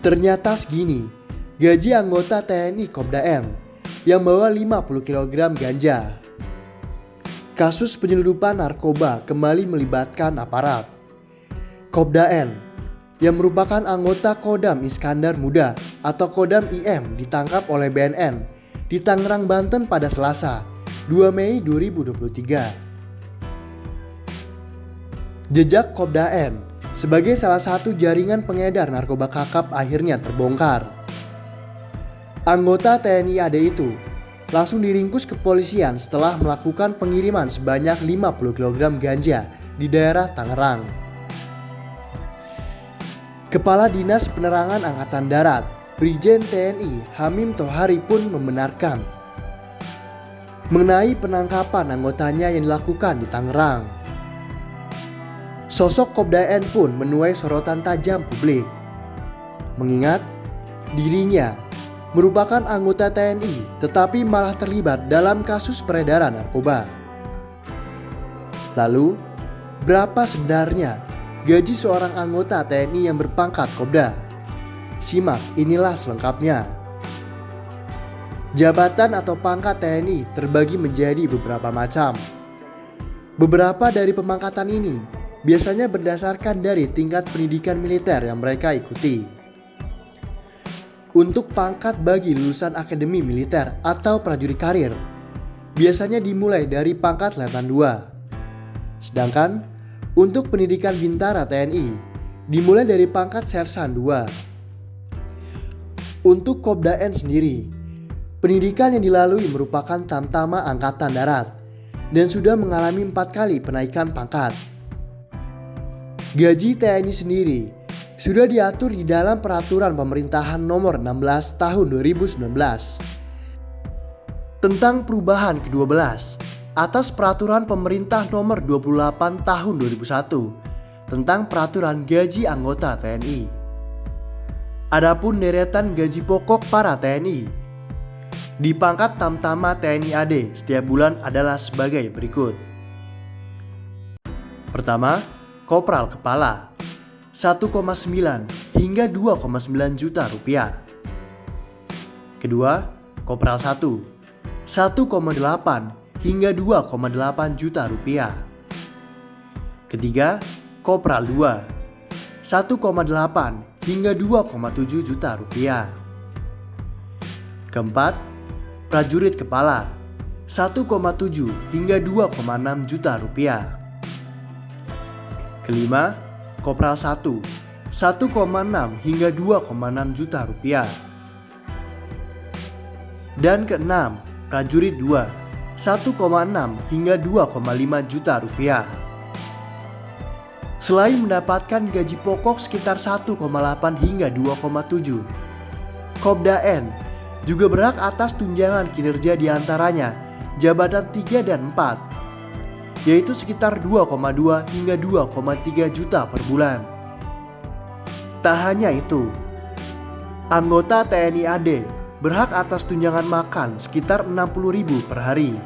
Ternyata segini, gaji anggota TNI Kopda M yang bawa 50 kg ganja. Kasus penyelundupan narkoba kembali melibatkan aparat. Kopda M yang merupakan anggota Kodam Iskandar Muda atau Kodam IM ditangkap oleh BNN di Tangerang, Banten pada Selasa, 2 Mei 2023. Jejak Kopda M sebagai salah satu jaringan pengedar narkoba kakap akhirnya terbongkar. Anggota TNI AD itu langsung diringkus kepolisian setelah melakukan pengiriman sebanyak 50 kg ganja di daerah Tangerang. Kepala Dinas Penerangan Angkatan Darat, Brigjen TNI Hamim Tohari pun membenarkan mengenai penangkapan anggotanya yang dilakukan di Tangerang. Sosok Kopda N pun menuai sorotan tajam publik, mengingat dirinya merupakan anggota TNI tetapi malah terlibat dalam kasus peredaran narkoba. Lalu, berapa sebenarnya gaji seorang anggota TNI yang berpangkat Kopda? Simak inilah selengkapnya. Jabatan atau pangkat TNI terbagi menjadi beberapa macam. Beberapa dari pemangkatan ini biasanya berdasarkan dari tingkat pendidikan militer yang mereka ikuti. Untuk pangkat bagi lulusan akademi militer atau prajurit karir, biasanya dimulai dari pangkat Letnan II. Sedangkan untuk pendidikan bintara TNI, dimulai dari pangkat Sersan II. Untuk Kopda N sendiri, pendidikan yang dilalui merupakan Tamtama Angkatan Darat dan sudah mengalami 4 kali penaikan pangkat. Gaji TNI sendiri sudah diatur di dalam Peraturan Pemerintahan Nomor 16 Tahun 2019 tentang perubahan ke-12 atas Peraturan Pemerintah Nomor 28 Tahun 2001 tentang Peraturan Gaji Anggota TNI. Adapun deretan gaji pokok para TNI di pangkat Tamtama TNI AD setiap bulan adalah sebagai berikut. Pertama, Kopral Kepala 1,9 hingga 2,9 juta rupiah. Kedua, Kopral 1 1,8 hingga 2,8 juta rupiah. Ketiga, Kopral 2 1,8 hingga 2,7 juta rupiah. Keempat, Prajurit Kepala 1,7 hingga 2,6 juta rupiah. Kelima, Kopral 1 1,6 hingga 2,6 juta rupiah. Dan keenam, Prajurit 2 1,6 hingga 2,5 juta rupiah. Selain mendapatkan gaji pokok sekitar 1,8 hingga 2,7, Kopda N juga berhak atas tunjangan kinerja diantaranya jabatan 3 dan 4, yaitu sekitar 2,2 hingga 2,3 juta per bulan. Tak hanya itu, anggota TNI AD berhak atas tunjangan makan sekitar 60.000 per hari.